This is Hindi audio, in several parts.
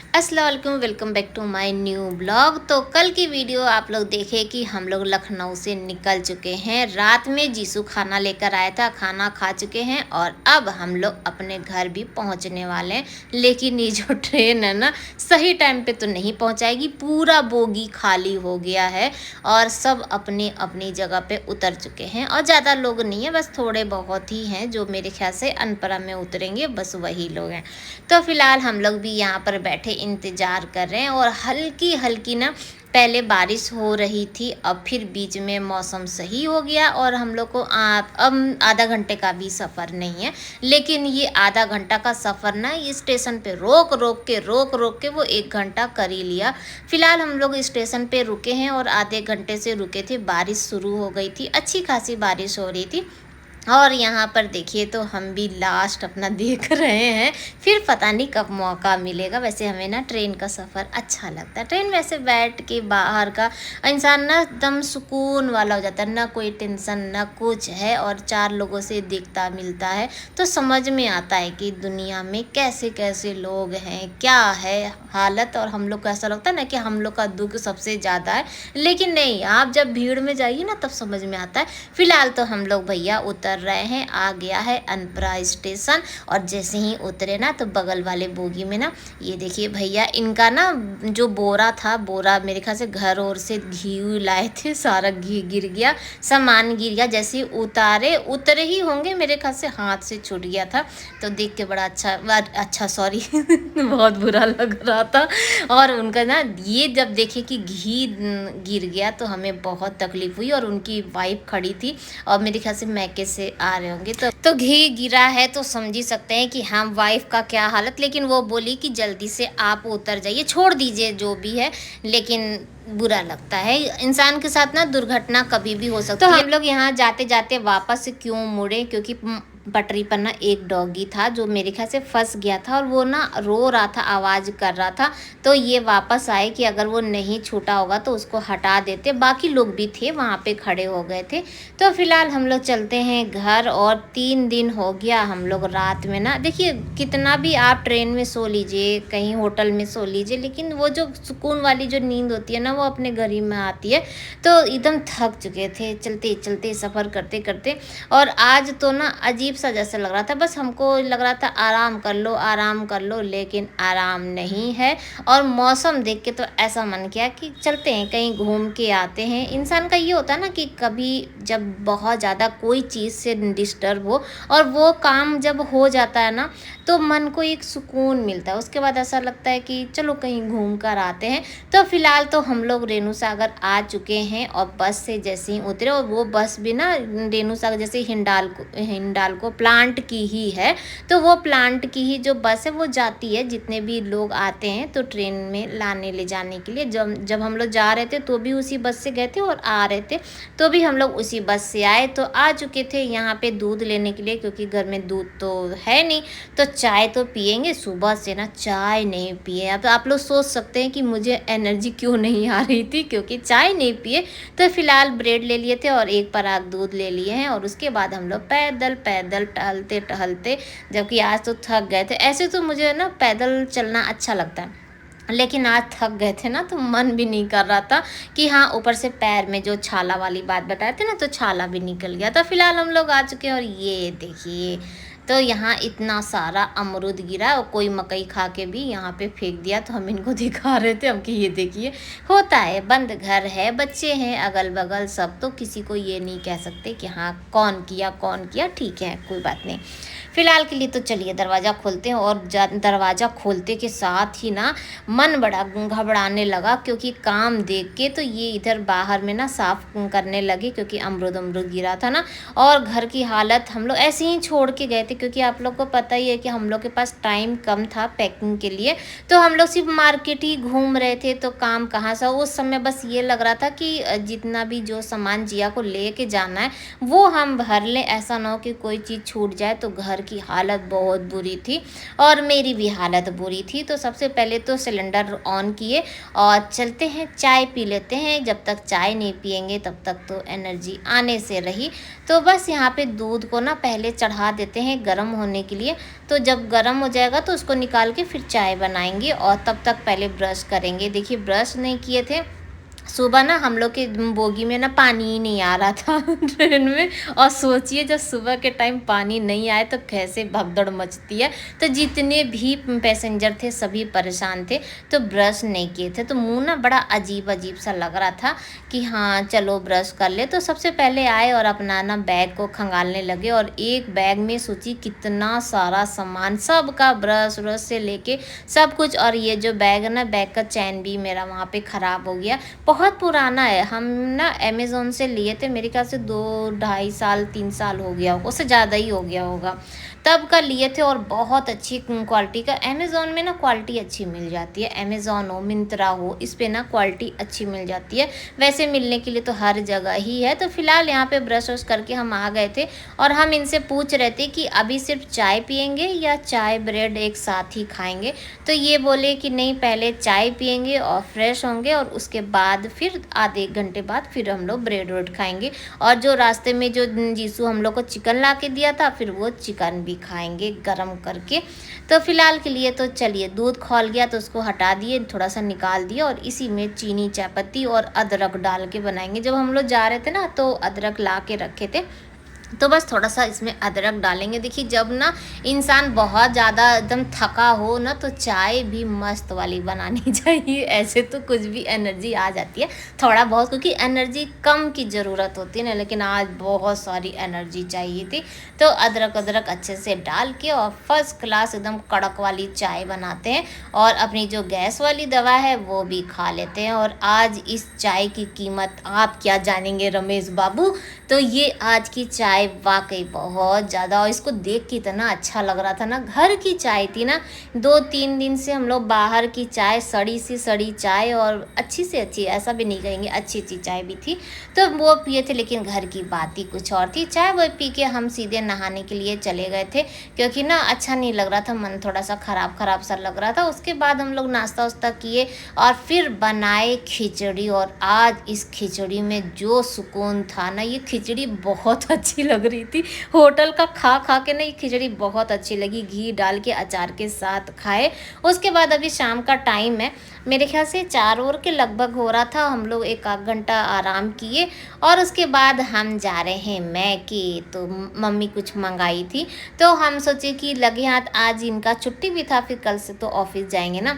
अस्सलाम वालेकुम, welcome back to my new blog. तो कल की वीडियो आप लोग देखे कि हम लोग लखनऊ से निकल चुके हैं। रात में जीसू खाना लेकर आया था, खाना खा चुके हैं और अब हम लोग अपने घर भी पहुंचने वाले हैं। लेकिन ये जो ट्रेन है ना, सही टाइम पे तो नहीं पहुंचाएगी। पूरा बोगी खाली हो गया है और सब अपनी अपनी जगह पे उतर चुके हैं और ज़्यादा लोग नहीं है, बस थोड़े बहुत ही हैं जो मेरे ख्याल से अनपरा में उतरेंगे, बस वही लोग हैं। तो फिलहाल हम लोग भी यहाँ पर बैठे इंतज़ार कर रहे हैं और हल्की हल्की ना पहले बारिश हो रही थी, अब फिर बीच में मौसम सही हो गया और हम लोग को अब आधा घंटे का भी सफ़र नहीं है। लेकिन ये आधा घंटा का सफ़र ना ये स्टेशन पे रोक के वो 1 घंटा कर ही लिया। फ़िलहाल हम लोग स्टेशन पे रुके हैं और आधे घंटे से रुके थे। बारिश शुरू हो गई थी, अच्छी खासी बारिश हो रही थी और यहाँ पर देखिए तो हम भी लास्ट अपना देख रहे हैं। फिर पता नहीं कब मौका मिलेगा। वैसे हमें ना ट्रेन का सफ़र अच्छा लगता है। ट्रेन वैसे बैठ के बाहर का इंसान ना एकदम सुकून वाला हो जाता है, ना कोई टेंशन ना कुछ है और चार लोगों से दिखता मिलता है तो समझ में आता है कि दुनिया में कैसे कैसे लोग हैं, क्या है हालत। और हम लोग को ऐसा लगता है ना कि हम लोग का दुख सबसे ज़्यादा है, लेकिन नहीं, आप जब भीड़ में जाइए ना तब समझ में आता है। फिलहाल तो हम लोग भैया उतर रहे हैं, आ गया है अनपरा स्टेशन और जैसे ही उतरे ना तो बगल वाले बोगी में ना ये देखिए भैया इनका ना जो बोरा था, बोरा मेरे ख्याल से घर और से घी लाए थे, सारा घी गिर गया, सामान गिर गया। जैसे ही उतरे ही होंगे मेरे ख्याल से हाथ से छूट गया था। तो देख के बड़ा अच्छा सॉरी बहुत बुरा लग रहा था। और उनका ना ये जब देखे कि घी गिर गया तो हमें बहुत तकलीफ हुई और उनकी वाइफ खड़ी थी और मेरे ख्याल से मैके से आ रहे होंगे तो घी गिरा है तो समझ ही सकते हैं कि हाँ वाइफ का क्या हालत। लेकिन वो बोली कि जल्दी से आप उतर जाइए, छोड़ दीजिए जो भी है। लेकिन बुरा लगता है, इंसान के साथ ना दुर्घटना कभी भी हो सकती है। तो हम लोग यहाँ जाते जाते वापस क्यों मुड़े, क्योंकि पटरी पर ना एक डॉगी था जो मेरे ख्याल से फंस गया था और वो ना रो रहा था, आवाज़ कर रहा था। तो ये वापस आए कि अगर वो नहीं छूटा होगा तो उसको हटा देते। बाकी लोग भी थे वहाँ पे खड़े हो गए थे। तो फिलहाल हम लोग चलते हैं घर और 3 दिन हो गया हम लोग रात में ना, देखिए कितना भी आप ट्रेन में सो लीजिए, कहीं होटल में सो लीजिए, लेकिन वो जो सुकून वाली जो नींद होती है ना वो अपने घर ही में आती है। तो एकदम थक चुके थे चलते चलते सफ़र करते करते। और आज तो ना अजीब सा जैसा लग रहा था, बस हमको लग रहा था आराम कर लो, लेकिन आराम नहीं है। और मौसम देख के तो ऐसा मन किया कि चलते हैं कहीं घूम के आते हैं। इंसान का ये होता है ना कि कभी जब बहुत ज़्यादा कोई चीज़ से डिस्टर्ब हो और वो काम जब हो जाता है ना तो मन को एक सुकून मिलता है। उसके बाद ऐसा लगता है कि चलो कहीं घूम कर आते हैं। तो फिलहाल तो हम लोग रेणु सागर आ चुके हैं और बस से जैसे ही उतरे, और वो बस भी ना रेणु सागर जैसे हिंडालको प्लांट की ही है। तो वो प्लांट की ही जो बस है वो जाती है, जितने भी लोग आते हैं तो ट्रेन में लाने ले जाने के लिए। जब जब हम लोग जा रहे थे तो भी उसी बस से गए थे और आ रहे थे तो भी हम लोग उसी बस से आए। तो आ चुके थे यहाँ पे दूध लेने के लिए, क्योंकि घर में दूध तो है नहीं। तो चाय तो पियेंगे, सुबह से ना चाय नहीं पिए। अब आप लोग सोच सकते हैं कि मुझे एनर्जी क्यों नहीं आ रही थी, क्योंकि चाय नहीं पिए। तो फिलहाल ब्रेड ले लिए थे और एक पराग दूध ले लिए हैं और उसके बाद हम लोग पैदल पैदल टहलते टहलते, जबकि आज तो थक गए थे। ऐसे तो मुझे ना पैदल चलना अच्छा लगता है, लेकिन आज थक गए थे ना तो मन भी नहीं कर रहा था कि हाँ, ऊपर से पैर में जो छाला वाली बात बताए थे ना तो छाला भी निकल गया। तो फिलहाल हम लोग आ चुके हैं और ये देखिए तो यहाँ इतना सारा अमरूद गिरा और कोई मकई खा के भी यहाँ पे फेंक दिया। तो हम इनको दिखा रहे थे हम कि ये देखिए, होता है, बंद घर है, बच्चे हैं अगल बगल सब, तो किसी को ये नहीं कह सकते कि हाँ कौन किया, ठीक है कोई बात नहीं। फिलहाल के लिए तो चलिए दरवाज़ा खोलते हैं। और दरवाज़ा खोलते के साथ ही ना मन बड़ा घबराने लगा, क्योंकि काम देख के तो ये इधर बाहर में ना साफ़ करने लगे, क्योंकि अमरूद गिरा था ना। और घर की हालत हम लोग ऐसे ही छोड़ के गए थे, क्योंकि आप लोग को पता ही है कि हम लोग के पास टाइम कम था पैकिंग के लिए। तो हम लोग सिर्फ मार्केट ही घूम रहे थे, तो काम कहाँ सा उस समय बस ये लग रहा था कि जितना भी जो सामान जिया को ले के जाना है वो हम भर लें, ऐसा ना हो कि कोई चीज़ छूट जाए। तो घर की हालत बहुत बुरी थी और मेरी भी हालत बुरी थी। तो सबसे पहले तो सिलेंडर ऑन किए और चलते हैं चाय पी लेते हैं। जब तक चाय नहीं पियेंगे तब तक तो एनर्जी आने से रही। तो बस यहाँ पे दूध को ना पहले चढ़ा देते हैं गर्म होने के लिए। तो जब गर्म हो जाएगा तो उसको निकाल के फिर चाय बनाएंगे और तब तक पहले ब्रश करेंगे। देखिए ब्रश नहीं किए थे, सुबह ना हम लोग के बोगी में ना पानी ही नहीं आ रहा था ट्रेन में। और सोचिए जब सुबह के टाइम पानी नहीं आए तो कैसे भगदड़ मचती है। तो जितने भी पैसेंजर थे सभी परेशान थे, तो ब्रश नहीं किए थे, तो मुंह ना बड़ा अजीब अजीब सा लग रहा था कि हाँ चलो ब्रश कर ले। तो सबसे पहले आए और अपना ना बैग को खंगालने लगे, और एक बैग में सोची कितना सारा सामान, सबका ब्रश व्रश से लेके सब कुछ। और ये जो बैग है ना, बैग का चैन भी मेरा वहाँ पे ख़राब हो गया। बहुत पुराना है, हम ना अमेज़ोन से लिए थे, मेरे ख्याल से 2 ढाई साल 3 साल हो गया होगा, उससे ज़्यादा ही हो गया होगा तब का लिए थे। और बहुत अच्छी क्वालिटी का, अमेज़ोन में ना क्वालिटी अच्छी मिल जाती है, अमेज़ोन हो मिंत्रा हो, इस पे ना क्वालिटी अच्छी मिल जाती है। वैसे मिलने के लिए तो हर जगह ही है। तो फिलहाल यहाँ पे ब्रश व्रश करके हम आ गए थे, और हम इनसे पूछ रहे थे कि अभी सिर्फ चाय पियेंगे या चाय ब्रेड एक साथ ही खाएंगे। तो ये बोले कि नहीं, पहले चाय पियेंगे और फ्रेश होंगे, और उसके बाद फिर आधे एक घंटे बाद फिर हम लोग ब्रेड व्रेड खाएंगे। और जो रास्ते में जो जीसू हम लोग को चिकन ला के दिया था, फिर वो चिकन भी खाएंगे गरम करके। तो फिलहाल के लिए तो चलिए, दूध खौल गया तो उसको हटा दिए, थोड़ा सा निकाल दिया, और इसी में चीनी चायपत्ती और अदरक डाल के बनाएंगे। जब हम लोग जा रहे थे ना तो अदरक ला के रखे थे, तो बस थोड़ा सा इसमें अदरक डालेंगे। देखिए जब ना इंसान बहुत ज़्यादा एकदम थका हो ना, तो चाय भी मस्त वाली बनानी चाहिए। ऐसे तो कुछ भी एनर्जी आ जाती है थोड़ा बहुत, क्योंकि एनर्जी कम की ज़रूरत होती है ना, लेकिन आज बहुत सारी एनर्जी चाहिए थी। तो अदरक अदरक अच्छे से डाल के और फर्स्ट क्लास एकदम कड़क वाली चाय बनाते हैं, और अपनी जो गैस वाली दवा है वो भी खा लेते हैं। और आज इस चाय की कीमत आप क्या जानेंगे रमेश बाबू। तो ये आज की चाय वाकई बहुत ज़्यादा, और इसको देख के इतना अच्छा लग रहा था ना, घर की चाय थी ना। 2-3 दिन से हम लोग बाहर की चाय, सड़ी सी सड़ी चाय, और अच्छी से अच्छी, ऐसा भी नहीं कहेंगे, अच्छी अच्छी चाय भी थी, तो वो पिए थे। लेकिन घर की बात ही कुछ और थी। चाय वो पी के हम सीधे नहाने के लिए चले गए थे, क्योंकि ना अच्छा नहीं लग रहा था, मन थोड़ा सा ख़राब ख़राब सा लग रहा था। उसके बाद हम लोग नाश्ता वास्ता किए और फिर बनाए खिचड़ी। और आज इस खिचड़ी में जो सुकून था ना, ये खिचड़ी बहुत अच्छी लग रही थी। होटल का खा खा के ना ये खिचड़ी बहुत अच्छी लगी, घी डाल के अचार के साथ खाए। उसके बाद अभी शाम का टाइम है, मेरे ख्याल से 4 ओवर के लगभग हो रहा था। हम लोग 1 आध घंटा आराम किए, और उसके बाद हम जा रहे हैं मैके। तो मम्मी कुछ मंगाई थी, तो हम सोचे कि लगे हाथ, आज इनका छुट्टी भी था, फिर कल से तो ऑफिस जाएंगे ना,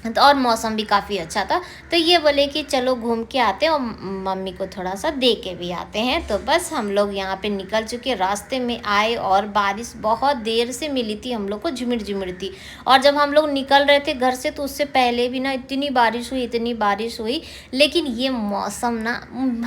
तो और मौसम भी काफ़ी अच्छा था। तो ये बोले कि चलो घूम के आते हैं और मम्मी को थोड़ा सा दे के भी आते हैं। तो बस हम लोग यहाँ पे निकल चुके, रास्ते में आए और बारिश बहुत देर से मिली थी हम लोग को, झिमिर झिमिर थी। और जब हम लोग निकल रहे थे घर से, तो उससे पहले भी ना इतनी बारिश हुई, इतनी बारिश हुई। लेकिन ये मौसम ना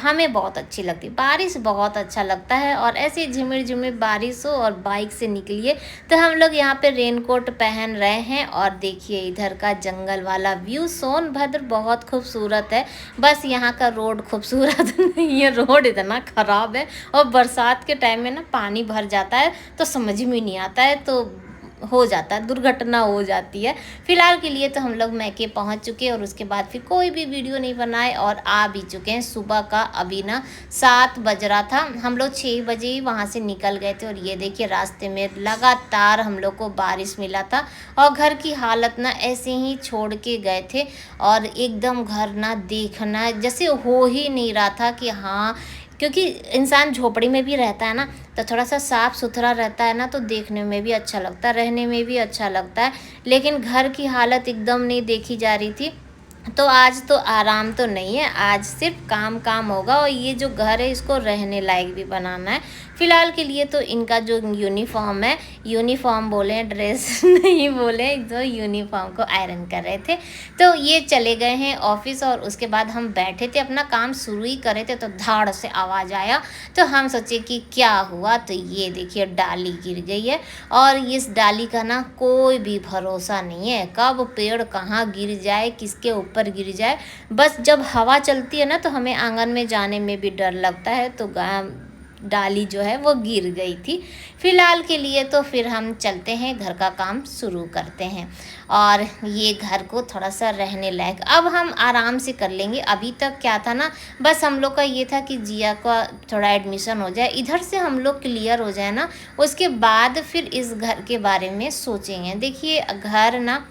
हमें बहुत अच्छी लगती, बारिश बहुत अच्छा लगता है। और ऐसे झिमिर झिमिर बारिश हो और बाइक से निकलिए, तो हम लोग यहाँ पे रेनकोट पहन रहे हैं। और देखिए इधर का जंगल वाला व्यू, सोनभद्र बहुत खूबसूरत है। बस यहाँ का रोड खूबसूरत नहीं है, रोड इतना ख़राब है, और बरसात के टाइम में ना पानी भर जाता है तो समझ में नहीं आता है, तो हो जाता है, दुर्घटना हो जाती है। फिलहाल के लिए तो हम लोग मैके पहुंच चुके, और उसके बाद फिर कोई भी वीडियो नहीं बनाए, और आ भी चुके हैं। सुबह का अभी ना 7 बज रहा था, हम लोग 6 बजे ही वहाँ से निकल गए थे। और ये देखिए रास्ते में लगातार हम लोग को बारिश मिला था, और घर की हालत ना ऐसे ही छोड़ के गए थे, और एकदम घर ना देखना जैसे हो ही नहीं रहा था कि हाँ, क्योंकि इंसान झोपड़ी में भी रहता है ना, तो थोड़ा सा साफ़ सुथरा रहता है ना, तो देखने में भी अच्छा लगता है, रहने में भी अच्छा लगता है। लेकिन घर की हालत एकदम नहीं देखी जा रही थी। तो आज तो आराम तो नहीं है, आज सिर्फ काम काम होगा, और ये जो घर है इसको रहने लायक भी बनाना है। फ़िलहाल के लिए तो इनका जो यूनिफॉर्म है, यूनिफॉर्म बोले ड्रेस नहीं बोले, जो यूनिफॉर्म को आयरन कर रहे थे, तो ये चले गए हैं ऑफिस। और उसके बाद हम बैठे थे, अपना काम शुरू ही करे थे, तो धाड़ से आवाज़ आया, तो हम सोचे कि क्या हुआ। तो ये देखिए डाली गिर गई है, और इस डाली का ना कोई भी भरोसा नहीं है, कब पेड़ कहाँ गिर जाए, किसके ऊपर गिर जाए। बस जब हवा चलती है ना, तो हमें आंगन में जाने में भी डर लगता है। तो डाली जो है वो गिर गई थी। फ़िलहाल के लिए तो फिर हम चलते हैं, घर का काम शुरू करते हैं। और ये घर को थोड़ा-सा रहने लायक अब हम आराम से कर लेंगे। अभी तक क्या था ना, बस हम लोग का ये था कि जिया का थोड़ा एडमिशन हो जाए, इधर से हम लोग क्लियर हो जाए ना, उसके बाद फिर इस घर के बारे में सोचेंगे। देखिए घर ना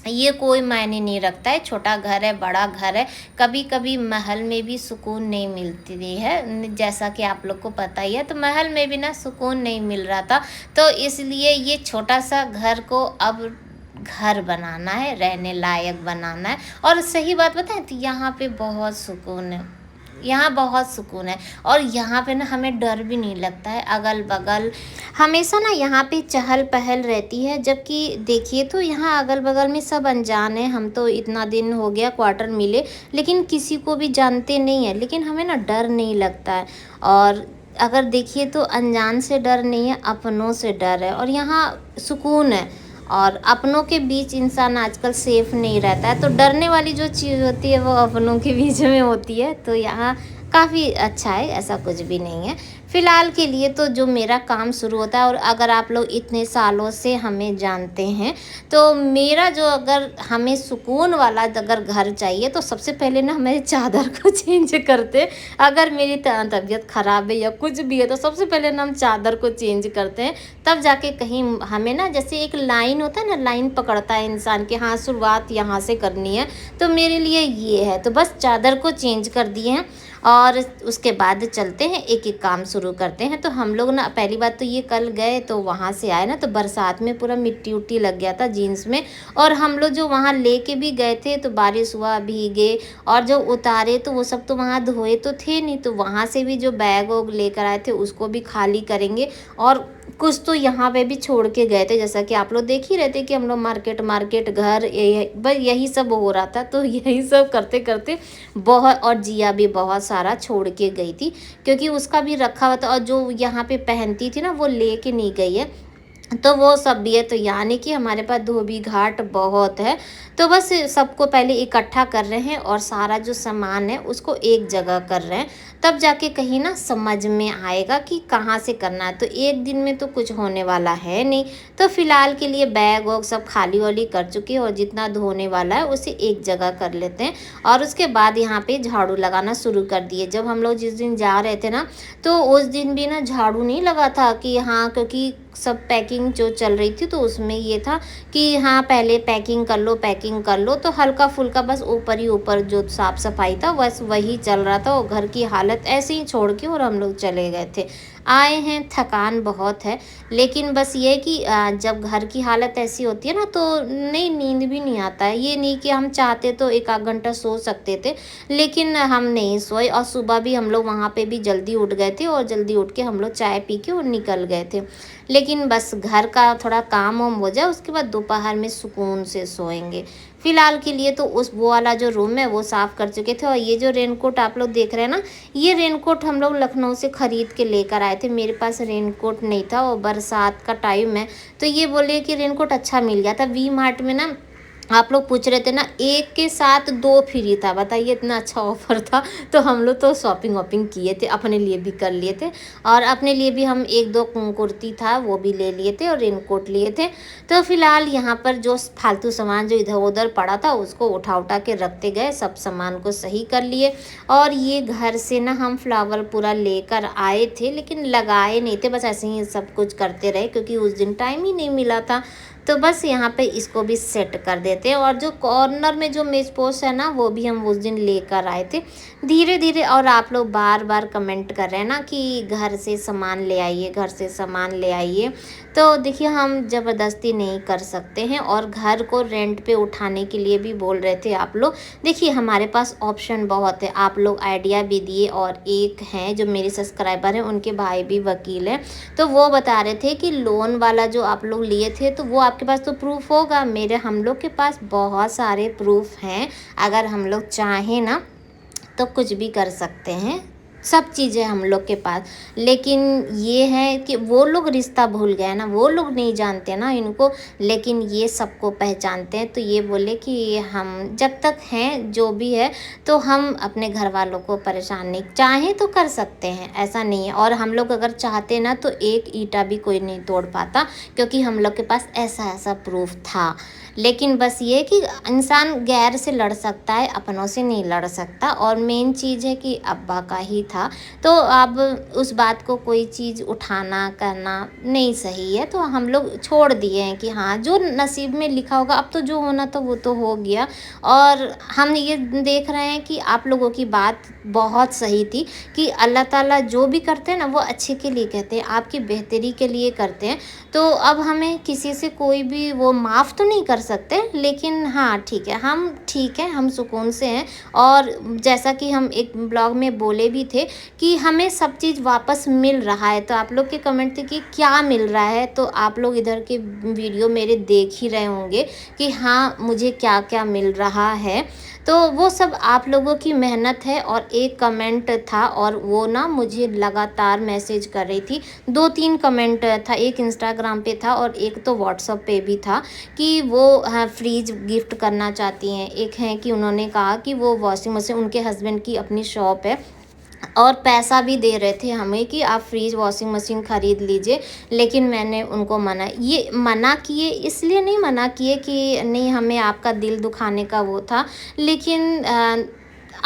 ये कोई मायने नहीं रखता है, छोटा घर है, बड़ा घर है, कभी-कभी महल में भी सुकून नहीं मिलती है, जैसा कि आप लोग को पता ही है। तो महल में भी ना सुकून नहीं मिल रहा था, तो इसलिए ये छोटा-सा घर को अब घर बनाना है, रहने लायक बनाना है। और सही बात बताएँ तो यहाँ पे बहुत सुकून है। यहाँ बहुत सुकून है और यहाँ पे ना हमें डर भी नहीं लगता है। अगल-बगल हमेशा ना यहाँ पे चहल-पहल रहती है, जबकि देखिए तो यहाँ अगल-बगल में सब अनजान हैं। हम तो इतना दिन हो गया क्वार्टर मिले, लेकिन किसी को भी जानते नहीं हैं, लेकिन हमें ना डर नहीं लगता है। और अगर देखिए तो अनजान से डर नहीं है, अपनों से डर है और यहाँ सुकून है। और अपनों के बीच इंसान आजकल सेफ नहीं रहता है, तो डरने वाली जो चीज़ होती है वो अपनों के बीच में होती है। तो यहाँ काफ़ी अच्छा है, ऐसा कुछ भी नहीं है। फ़िलहाल के लिए तो जो मेरा काम शुरू होता है, और अगर आप लोग इतने सालों से हमें जानते हैं, तो मेरा जो अगर हमें सुकून वाला अगर घर चाहिए तो सबसे पहले ना हमें चादर को चेंज करते हैं। अगर मेरी तबीयत ख़राब है या कुछ भी है तो सबसे पहले ना हम चादर को चेंज करते हैं, तब जाके कहीं हमें ना, जैसे एक लाइन होता है ना, लाइन पकड़ता है इंसान की, हाँ शुरुआत यहाँ से करनी है, तो मेरे लिए ये है। तो बस चादर को चेंज कर दिए हैं और उसके बाद चलते हैं, एक-एक काम शुरू करते हैं। तो हम लोग ना पहली बात तो ये कल गए तो वहाँ से आए ना तो बरसात में पूरा मिट्टी-उट्टी लग गया था जीन्स में, और हम लोग जो वहाँ लेके भी गए थे तो बारिश हुआ, भीगे, और जो उतारे तो वो सब तो वहाँ धोए तो थे नहीं, तो वहाँ से भी जो बैग-वैग लेकर आए थे उसको भी खाली करेंगे। और कुछ तो यहाँ पे भी छोड़ के गए थे, जैसा कि आप लोग देख ही रहे थे कि हम लोग मार्केट घर बस यही सब हो रहा था। तो यही सब करते-करते बहुत, और जिया भी बहुत सारा छोड़ के गई थी, क्योंकि उसका भी रखा हुआ था, और जो यहाँ पे पहनती थी ना वो लेके नहीं गई है, तो वो सब भी है। तो यानी कि हमारे पास धोबी घाट बहुत है। तो बस सबको पहले इकट्ठा कर रहे हैं और सारा जो सामान है उसको एक जगह कर रहे हैं, तब जाके कहीं ना समझ में आएगा कि कहाँ से करना है। तो एक दिन में तो कुछ होने वाला है नहीं। तो फिलहाल के लिए बैग वैग सब खाली वाली कर चुके हैं, और जितना धोने वाला है उसे एक जगह कर लेते हैं। और उसके बाद यहाँ पे झाड़ू लगाना शुरू कर दिए। जब हम लोग जिस दिन जा रहे थे ना, तो उस दिन भी ना झाड़ू नहीं लगा था कि हाँ, क्योंकि सब पैकिंग जो चल रही थी तो उसमें ये था कि हाँ पहले पैकिंग कर लो, तो हल्का फुल्का बस ऊपर ही ऊपर जो साफ़ सफाई था बस वही चल रहा था, और घर की हालत ऐसे ही छोड़ के और हम लोग चले गए थे। आए हैं, थकान बहुत है, लेकिन बस ये कि जब घर की हालत ऐसी होती है ना तो नहीं, नींद भी नहीं आता है। ये नहीं कि हम चाहते तो एक आध घंटा सो सकते थे, लेकिन हम नहीं सोए। और सुबह भी हम लोग वहाँ पे भी जल्दी उठ गए थे, और जल्दी उठ के हम लोग चाय पी के और निकल गए थे। लेकिन बस घर का थोड़ा काम वाम हो जाए, उसके बाद दोपहर में सुकून से सोएंगे। फ़िलहाल के लिए तो उस वो वाला जो रूम है वो साफ़ कर चुके थे। और ये जो रेनकोट आप लोग देख रहे हैं ना, ये रेनकोट हम लोग लखनऊ से ख़रीद के लेकर आए थे। मेरे पास रेनकोट नहीं था, और बरसात का टाइम है, तो ये बोले कि रेनकोट अच्छा मिल गया था वी मार्ट में ना। आप लोग पूछ रहे थे ना, एक के साथ दो फ्री था, बताइए इतना अच्छा ऑफ़र था। तो हम लोग तो शॉपिंग वॉपिंग किए थे, अपने लिए भी कर लिए थे, और अपने लिए भी हम एक दो कुर्ती था वो भी ले लिए थे, और रेनकोट लिए थे। तो फिलहाल यहाँ पर जो फालतू सामान जो इधर उधर पड़ा था उसको उठा के रखते गए, सब सामान को सही कर लिए। और ये घर से ना हम फ्लावर पूरा लेकर आए थे, लेकिन लगाए नहीं थे, बस ऐसे ही सब कुछ करते रहे क्योंकि उस दिन टाइम ही नहीं मिला था। तो बस यहाँ पे इसको भी सेट कर देते हैं। और जो कॉर्नर में जो मेज पोस्ट है ना, वो भी हम उस दिन लेकर आए थे धीरे धीरे। और आप लोग बार बार कमेंट कर रहे हैं ना कि घर से सामान ले आइए, घर से सामान ले आइए। तो देखिए हम ज़बरदस्ती नहीं कर सकते हैं, और घर को रेंट पे उठाने के लिए भी बोल रहे थे आप लोग। देखिए हमारे पास ऑप्शन बहुत है, आप लोग आइडिया भी दिए। और एक हैं जो मेरे सब्सक्राइबर हैं, उनके भाई भी वकील हैं, तो वो बता रहे थे कि लोन वाला जो आप लोग लिए थे तो वो आपके पास तो प्रूफ होगा। हम लोग के पास बहुत सारे प्रूफ हैं, अगर हम लोग चाहें ना तो कुछ भी कर सकते हैं। सब चीज़ें हम लोग के पास। लेकिन ये है कि वो लोग रिश्ता भूल गए ना, वो लोग नहीं जानते ना इनको, लेकिन ये सबको पहचानते हैं। तो ये बोले कि हम जब तक हैं जो भी है, तो हम अपने घर वालों को परेशान नहीं, चाहें तो कर सकते हैं, ऐसा नहीं है। और हम लोग अगर चाहते ना तो एक ईंटा भी कोई नहीं तोड़ पाता, क्योंकि हम लोग के पास ऐसा ऐसा प्रूफ था। लेकिन बस ये कि इंसान गैर से लड़ सकता है, अपनों से नहीं लड़ सकता। और मेन चीज़ है कि अब्बा का ही था, तो अब उस बात को कोई चीज़ उठाना करना नहीं सही है। तो हम लोग छोड़ दिए हैं कि हाँ, जो नसीब में लिखा होगा, अब तो जो होना तो वो तो हो गया। और हम ये देख रहे हैं कि आप लोगों की बात बहुत सही थी कि अल्लाह ताला जो भी करते हैं ना, वो अच्छे के लिए कहते हैं, आपकी बेहतरी के लिए करते हैं। तो अब हमें किसी से कोई भी वो माफ़ तो नहीं कर सकते, लेकिन हाँ ठीक है, हम सुकून से हैं। और जैसा कि हम एक ब्लॉग में बोले भी थे कि हमें सब चीज़ वापस मिल रहा है। तो आप लोग के कमेंट थे कि क्या मिल रहा है, तो आप लोग इधर के वीडियो मेरे देख ही रहे होंगे कि हाँ, मुझे क्या क्या मिल रहा है। तो वो सब आप लोगों की मेहनत है। और एक कमेंट था, और वो ना मुझे लगातार मैसेज कर रही थी। 2-3 कमेंट था, एक इंस्टाग्राम पे था और एक तो व्हाट्सएप पे भी था कि वो फ्रिज गिफ्ट करना चाहती हैं। एक है कि उन्होंने कहा कि वो वॉशिंग मशीन, उनके हस्बैंड की अपनी शॉप है और पैसा भी दे रहे थे हमें कि आप फ्रिज वॉशिंग मशीन ख़रीद लीजिए। लेकिन मैंने उनको मना किए, इसलिए नहीं मना किए कि नहीं, हमें आपका दिल दुखाने का वो था। लेकिन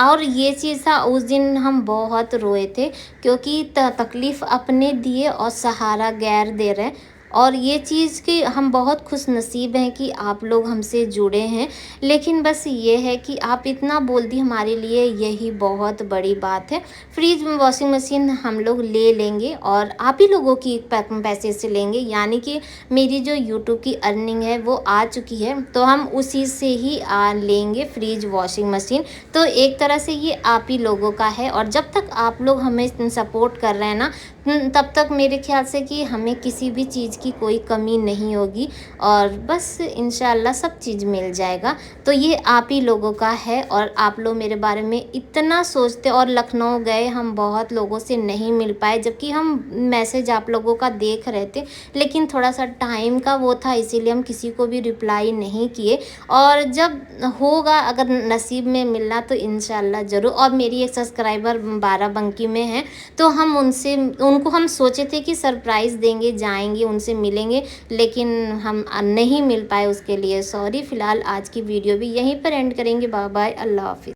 और ये चीज़ था, उस दिन हम बहुत रोए थे, क्योंकि तकलीफ़ अपने दिए और सहारा गैर दे रहे हैं। और ये चीज़ कि हम बहुत खुश नसीब हैं कि आप लोग हमसे जुड़े हैं। लेकिन बस ये है कि आप इतना बोल दी, हमारे लिए यही बहुत बड़ी बात है। फ्रिज वॉशिंग मशीन हम लोग ले लेंगे और आप ही लोगों की पैसे से लेंगे, यानी कि मेरी जो यूट्यूब की अर्निंग है वो आ चुकी है, तो हम उसी से ही लेंगे फ्रिज वॉशिंग मशीन। तो एक तरह से ये आप ही लोगों का है। और जब तक आप लोग हमें सपोर्ट कर रहे हैं ना, तब तक मेरे ख्याल से कि हमें किसी भी चीज़ की कोई कमी नहीं होगी। और बस इंशाल्लाह सब चीज़ मिल जाएगा। तो ये आप ही लोगों का है। और आप लोग मेरे बारे में इतना सोचते। और लखनऊ गए हम, बहुत लोगों से नहीं मिल पाए, जबकि हम मैसेज आप लोगों का देख रहे थे, लेकिन थोड़ा सा टाइम का वो था, इसीलिए हम किसी को भी रिप्लाई नहीं किए। और जब होगा, अगर नसीब में मिलना, तो इंशाल्लाह ज़रूर। और मेरी एक सब्सक्राइबर बाराबंकी में है, तो हम उनको हम सोचे थे कि सरप्राइज़ देंगे, जाएंगे उनसे मिलेंगे, लेकिन हम नहीं मिल पाए, उसके लिए सॉरी। फ़िलहाल आज की वीडियो भी यहीं पर एंड करेंगे। बाय बाय, अल्लाह हाफ़िज़।